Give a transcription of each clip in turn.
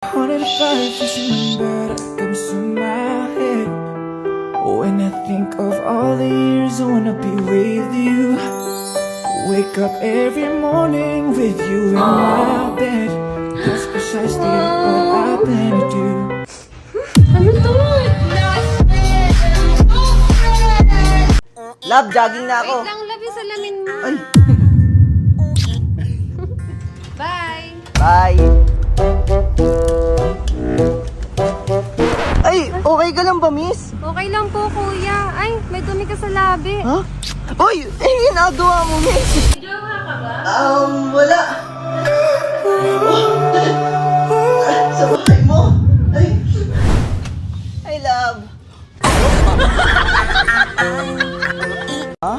105 just remember that comes to my head. When I think of all the years I wanna be with you. Wake up every morning with you in my bed. That's precisely what I plan to do. Ano to? Love, jogging na ako. Wait lang, love yung salamin mo. Ay. Bye! Bye. Ay, okay ka lang ba, miss? Okay lang po, kuya. Ay, may dumi ka sa labi. Ha? Uy, ginagawa mo, miss. Jowa ka ba? Wala. Sa bahay mo. Ay, love. Ha?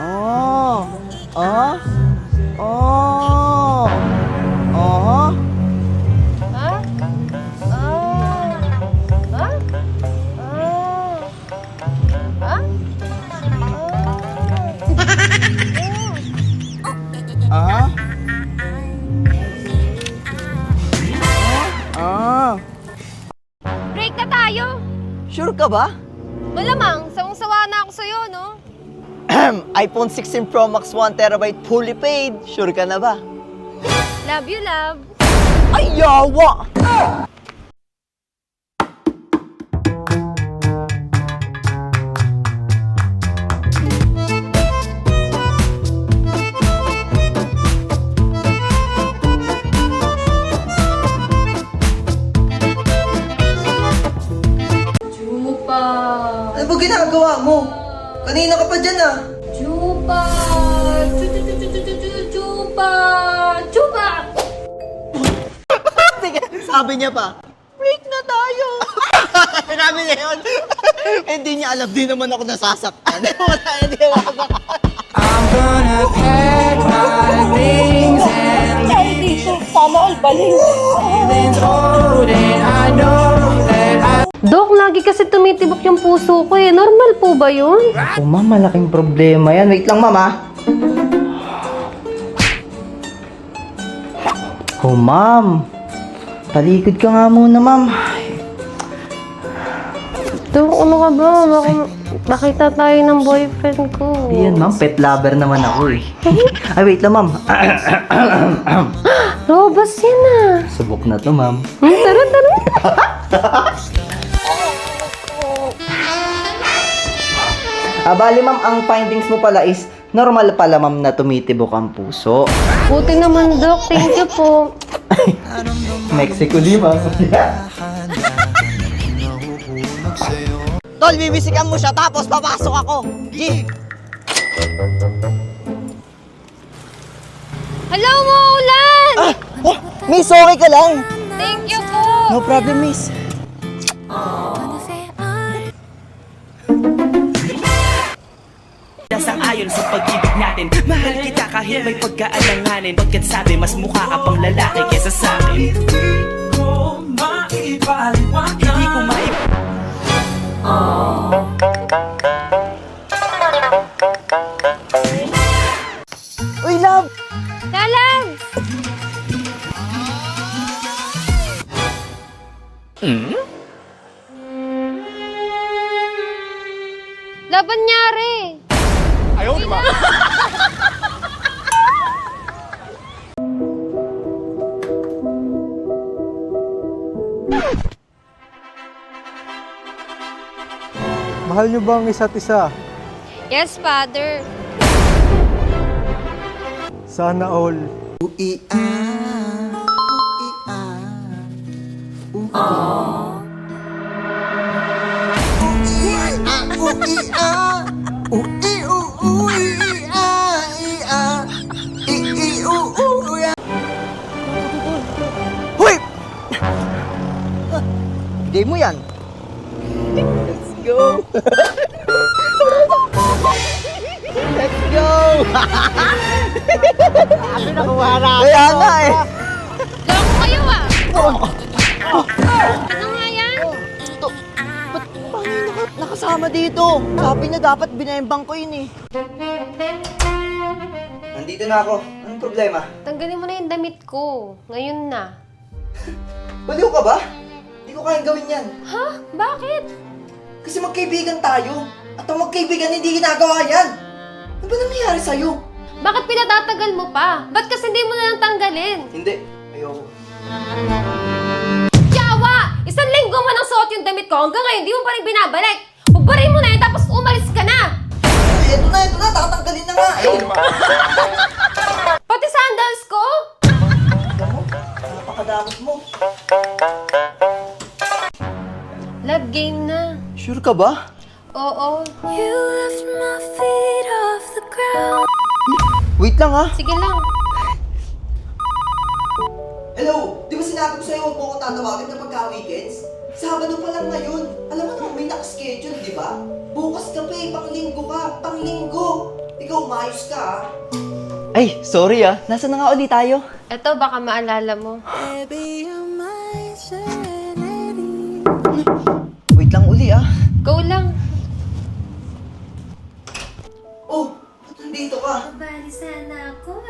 Oh. Oh. Oh. Oh. Ha? Ah. Ha? Ah. Ha? Ah? Ah. Break na tayo! Sure ka ba? Malamang, sawang-sawa na ako sa'yo, no? iPhone 16 Pro Max 1TB fully paid. Sure ka na ba? Love you, love. Ay, yawa! Chupa! Ano ba ginagawa mo? Kanina ka pa dyan ah. Chupa! Chupa! Chupa! Sige, sabi niya pa, break na tayo. Sabi niya yun. Hindi niya alam, di naman ako nasasaktan. Wala, hindi ako. I'm gonna pack my things and leave. Feelings old and I know that I Dok, lagi kasi tumitibok yung puso ko eh. Normal po ba yun? Oh, ma'am, malaking problema yan. Wait lang, ma'am, ah. Oh, ma'am. Talikod ka nga muna, ma'am. Dok, ano ka ba? Baka makita tayo ng boyfriend ko. Yan, ma'am. Pet lover naman ako, eh. Ay, wait lang, ma'am. Robas yan ah. Subok na to, ma'am. Tara, tara. Bali, ma'am, ang findings mo pala is normal pala, ma'am, na tumitibok ang puso. Buti naman, Dok. Thank you po. Mexico, di, ma'am. Tol, bibisikan mo siya tapos papasok ako. G! Hello, Maulan! Oh, miss, okay ka lang? Thank you po. No problem, miss. Sang-ayon sa pag-ibig natin. Mahal kita kahit may pagkaalanganin. Pagkat sabi mas mukha ka pang lalaki kesa sa akin. Hindi ko maipaliwanag. Hindi ko Uy, love! Lalag! Laban nyari. Ayaw, di ba? Mahal niyo ba ang isa't isa? Yes, Father. Sana all. Hoy! Hindi mo yan. Let's go! Let's go! Sabi na kuwara. Kaya nga eh. Loko kayo ah! Ano nga yan? Ba't nakasama dito? Sabi niya dapat binayambang ko yun eh. Nandito na ako. Anong problema? Tanggalin mo na yung damit ko. Ngayon na. Baliw ka ba? Hindi ko kayang gawin yan. Ha? Bakit? Kasi magkaibigan tayo. At ang magkaibigan hindi ginagawa yan. Ano ba nangyayari sa'yo? Bakit pinatatagal mo pa? Ba't kasi hindi mo na lang tanggalin? Hindi. Ayoko. Yawa! Isang linggo mo nang suot yung damit ko, hanggang ngayon di mo pa rin binabalik. Hubarin mo na yun, tapos umalis ka na! Ito na. Tatanggalin na nga. Pati sandals ko? Tignan mo. Napakadamot mo. Love game na. Sure ka ba? Oo. Wait lang ha. Sige lang. Hello! Di ba sinabi ko sa'yo huwag mo ako tatawagin na pagka-weekends? Sabado pa lang ngayon. Alam mo naman may nakaschedule, di ba? Bukas ka pa eh, panglinggo ka. Panglinggo! Ikaw, maayos ka ah. Ay, sorry ah. Nasaan na nga ulit tayo? Eto, baka maalala mo. Wait lang uli ah. Go lang. Oh, ba't nandito ka? Mabali sana ako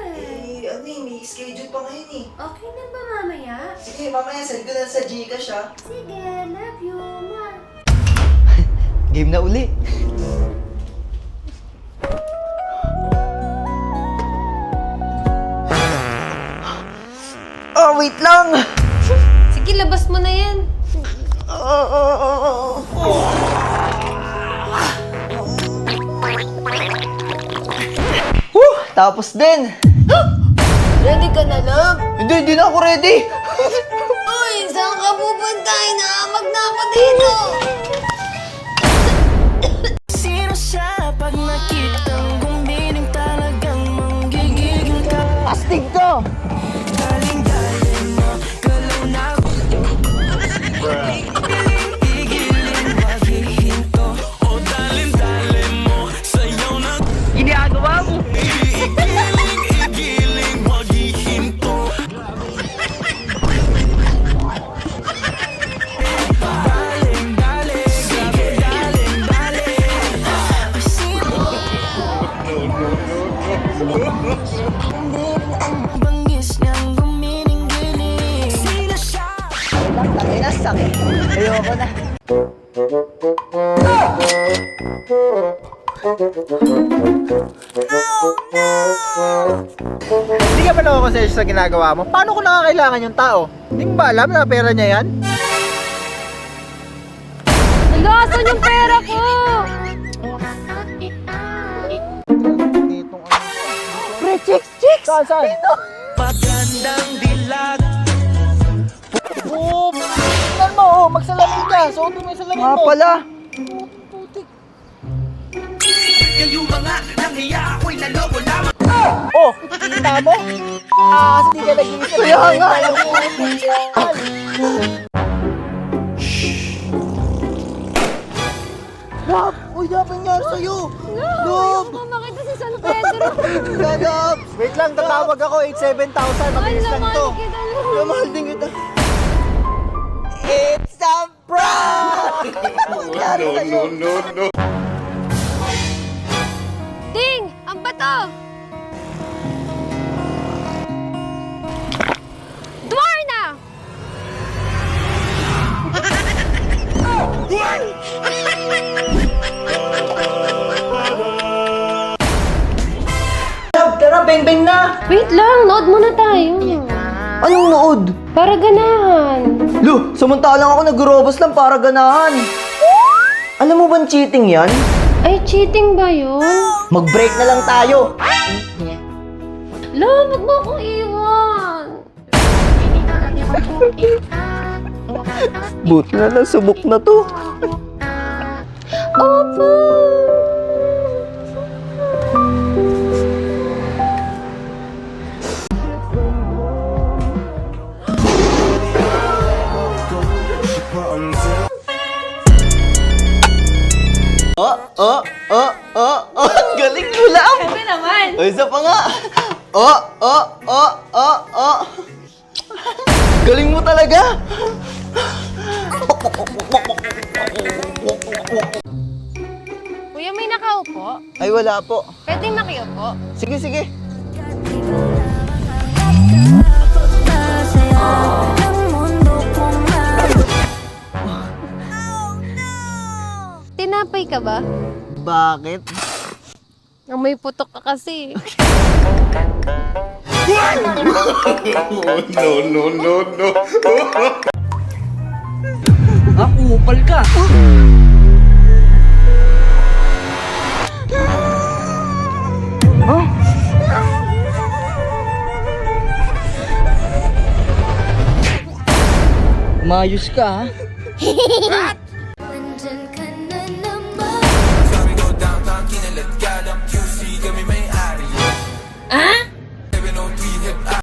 May schedule pa ngayon eh. Okay na ba mamaya? Sige, mamaya send ko na sa Gcash ah. Sige, love you, ma. Game na uli. Oh, wait lang! Sige, labas mo na yan. Tapos din! Ready ka na, love? Hindi na ako ready! Uy, saan ka pupunta? Inaamag na ako dito. Sino siya pag nakitang gumiling talagang manggigigil ka? Astig to! Galing-galing mo, galaw na igilin, maghihinto. O dalin-dalin mo, sayaw na ginagawa mo. Igiling, maghihinto. Daling-daling, grabe daling-daling. Bangis niyang gumiling-giling. Sino siya? Tangin na, sakit. Ayoko na. Hindi ka ba nakakonsensya sa ginagawa mo? Paano ko nakakailangan yung tao? Hindi mo ba alam na pera niya yan? Alo, asan yung pera ko? Pre, chicks! Saan? Pagandang dilag. Oo! Tingnan mo, oh, magsalamin ka. Suotin mo yung salamin Nga mo. pala. Kayo mga nanghiya ako'y naloko lamang. Oh, kita mo? Kasi di ka nag-iisip. Kaya nga. Love! Uy, dapat nangyari sa'yo! Love! Ako makita si San Pedro. Love! Wait lang, tatawag ako. 87,000. Mabilis lang to. kita Mahal din kita. It's a prank! Nangyari sa'yo? Ding! Ang bato! Dwarna! Love, tara, bang-bang na! Wait lang, nood muna tayo. Anong nood? Para ganahan. Lo, samantalang ako nag-robos lang para ganahan. Alam mo bang cheating yan? Ay, cheating ba yun? Mag-break na lang tayo. Lo, wag mo akong iwan. Buti na lang, subok na to. Opo! Galing mo lang! Sabi naman. O, isa pa nga. Galing mo talaga. Kuya, may nakaupo? Ay, wala po. Pwede makiupo? Sige, sige. Ng mundo kung Gay ka ba? Bakit? May putok ka kasi. Kupal ka. Mayos ka, ha? Nandyan ka na naman.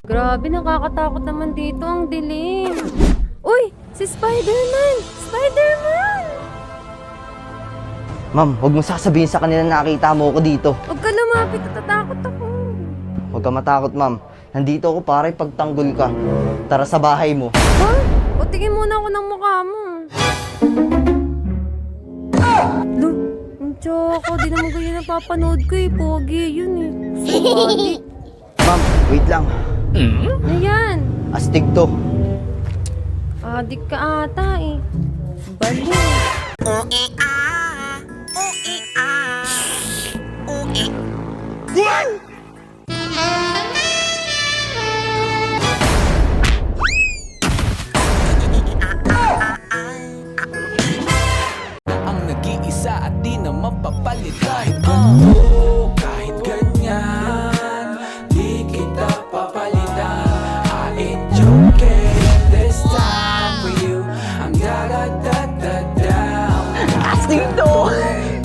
Grabe, nakakatakot naman dito. Ang dilim. Uy! Si Spider-Man! Spider-Man! Ma'am, huwag mo sasabihin sa kanila na nakita mo ako dito. Huwag ka lumapit, natatakot ako. Huwag ka matakot, ma'am. Nandito ako para ipagtanggol ka. Tara sa bahay mo. Ha? O tingin muna ako ng mukha mo. Lo, ang tsaka, di naman ganyan napapanood ko eh. Pogi yun eh. Sabadi. Ma'am, wait lang. Ano yan? Astig to. Adik ka ata eh. Bali. Ang nag-iisa at di na mapapalitan. Kahit ganyan, di kita papalitan. I ain't joking this time for you. I'm da-da-da-da-down. Astig to!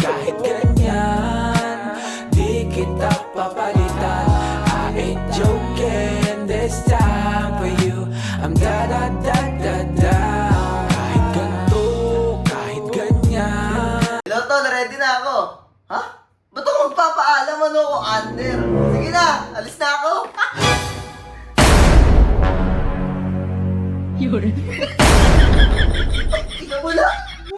Kahit ganyan, di kita papalitan. I ain't joking this time for you. I'm da-da-da-da-down. Kahit ganito, kahit ganyan. Hello, Tol. Ready na ako. Ha? Ba't ako magpapaalam? Ano ako, under? Sige na, alis na ako. Ikaw mo lang.